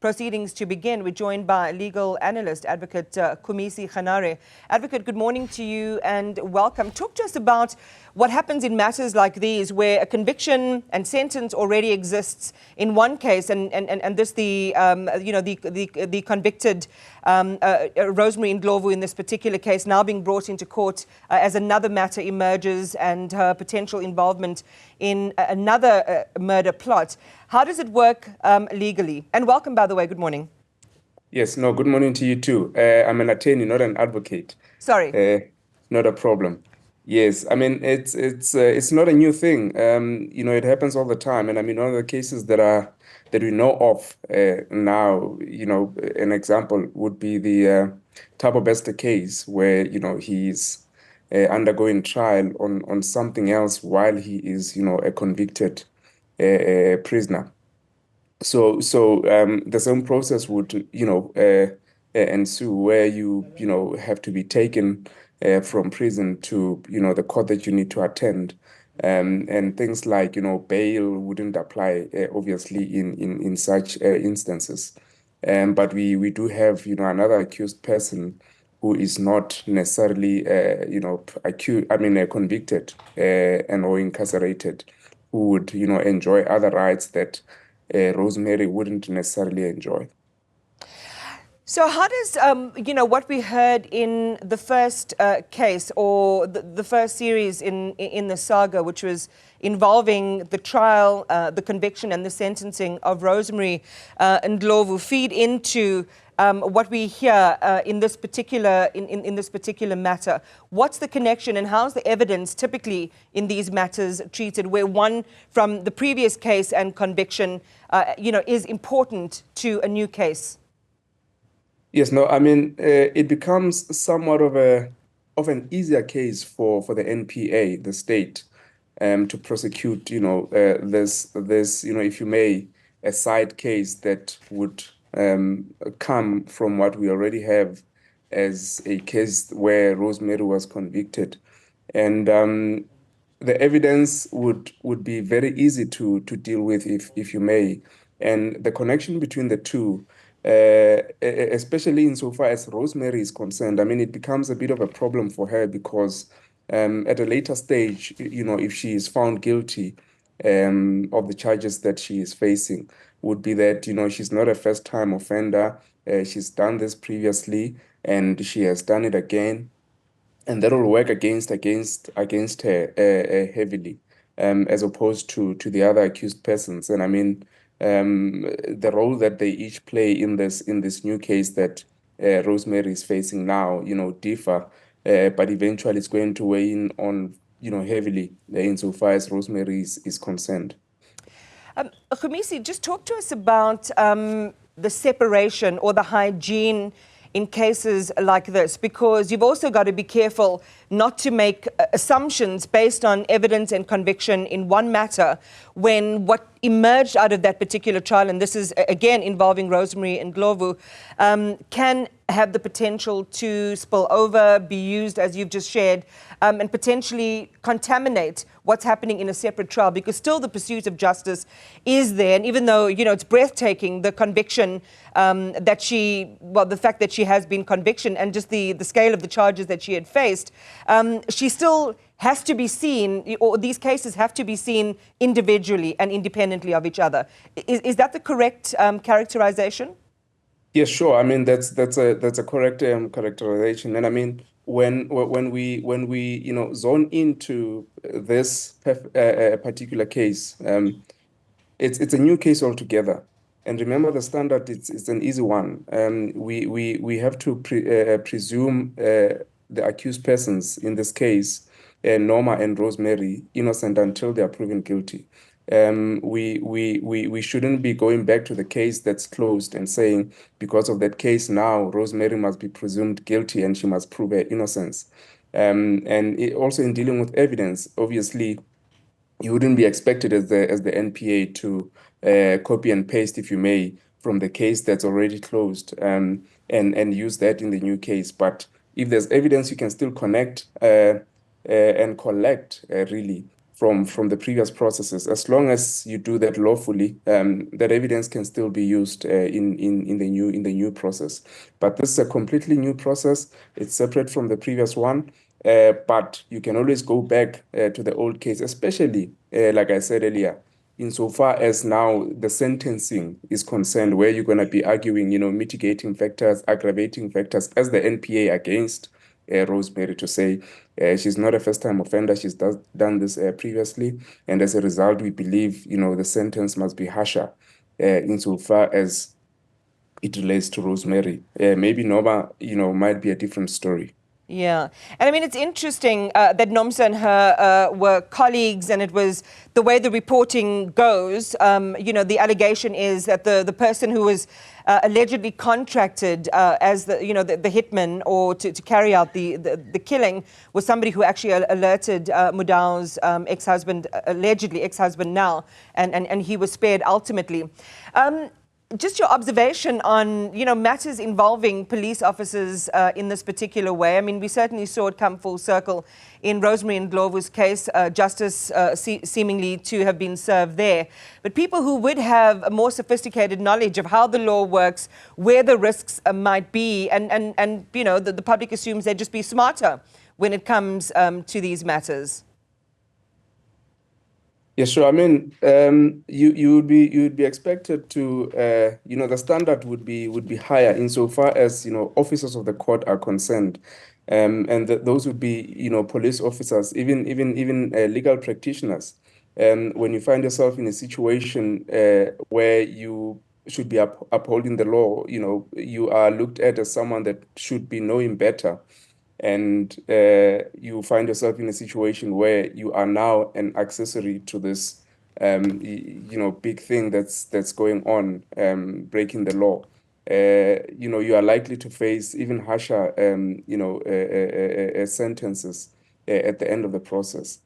proceedings to begin. We're joined by legal analyst, Advocate Khumisi Kganare. Advocate, good morning to you and welcome. Talk to us about what happens in matters like these where a conviction and sentence already exists in one case, and this the convicted Rosemary Ndlovu in this particular case now being brought into court as another matter emerges and her potential involvement in another murder plot. How does it work legally? And welcome, by the way. Good morning. Yes, no, good morning to you too. I'm an attorney, not an advocate. Sorry. Not a problem. Yes, I mean, it's not a new thing. It happens all the time. And I mean, one of the cases that we know of now, an example would be the Thabo Bester case where, he's undergoing trial on something else while he is, a convicted prisoner. So the same process would, ensue where you have to be taken from prison to, the court that you need to attend. And things like, bail wouldn't apply, obviously, in such instances. But we do have, another accused person who is not necessarily, convicted and or incarcerated, who would, enjoy other rights that Rosemary wouldn't necessarily enjoy. So how does, what we heard in the first case or the first series in the saga, which was involving the trial, the conviction and the sentencing of Rosemary Ndlovu, feed into what we hear in this particular matter? What's the connection and how's the evidence typically in these matters treated, where one from the previous case and conviction, is important to a new case? Yes, no, I mean, it becomes somewhat of an easier case for the NPA, the state, to prosecute, this, if you may, a side case that would come from what we already have as a case where Rosemary was convicted. And the evidence would be very easy to deal with, if you may. And the connection between the two, especially insofar as Rosemary is concerned, I mean, it becomes a bit of a problem for her because at a later stage, if she is found guilty of the charges that she is facing, would be that, she's not a first-time offender. She's done this previously and she has done it again. And that will work against her heavily, as opposed to the other accused persons. And I mean, the role that they each play in this new case that Rosemary is facing now, differ, but eventually it's going to weigh in on, heavily insofar as Rosemary is concerned. Khumisi, just talk to us about the separation or the hygiene in cases like this, because you've also got to be careful not to make assumptions based on evidence and conviction in one matter when what emerged out of that particular trial, and this is again involving Rosemary Ndlovu, can have the potential to spill over, be used as you've just shared, and potentially contaminate what's happening in a separate trial, because still the pursuit of justice is there. And even though, it's breathtaking, the conviction the fact that she has been convicted and just the scale of the charges that she had faced, she still has to be seen, or these cases have to be seen individually and independently of each other. Is that the correct characterization? Yes, sure. I mean, that's a correct characterization. And I mean, when we zone into this particular case, it's a new case altogether. And remember, the standard it's an easy one. We have to presume the accused persons in this case, Norma and Rosemary, innocent until they are proven guilty. We shouldn't be going back to the case that's closed and saying, because of that case now, Rosemary must be presumed guilty and she must prove her innocence. And also in dealing with evidence, obviously, you wouldn't be expected as the NPA to copy and paste, if you may, from the case that's already closed and use that in the new case. But if there's evidence, you can still connect and collect, really, from the previous processes. As long as you do that lawfully, that evidence can still be used in the new process. But this is a completely new process. It's separate from the previous one. But you can always go back to the old case, especially like I said earlier, insofar as now the sentencing is concerned, where you're going to be arguing, mitigating factors, aggravating factors as the NPA against Rosemary, to say she's not a first-time offender, she's done this previously, and as a result, we believe, the sentence must be harsher insofar as it relates to Rosemary. Maybe Noma, might be a different story. Yeah. And I mean, it's interesting that Nomsa and her were colleagues, and it was the way the reporting goes. The allegation is that the person who was allegedly contracted as the hitman or to carry out the killing was somebody who actually alerted Mudau's ex-husband, allegedly ex-husband now, and he was spared ultimately. Just your observation on, matters involving police officers in this particular way. I mean, we certainly saw it come full circle in Rosemary Ndlovu's case, justice seemingly to have been served there. But people who would have a more sophisticated knowledge of how the law works, where the risks might be, and the public assumes they'd just be smarter when it comes to these matters. Yeah, sure. I mean, you would be expected to, the standard would be higher insofar as officers of the court are concerned, and those would be police officers, even legal practitioners. When you find yourself in a situation where you should be upholding the law, you are looked at as someone that should be knowing better. And you find yourself in a situation where you are now an accessory to this, big thing that's going on, breaking the law. You are likely to face even harsher, sentences at the end of the process.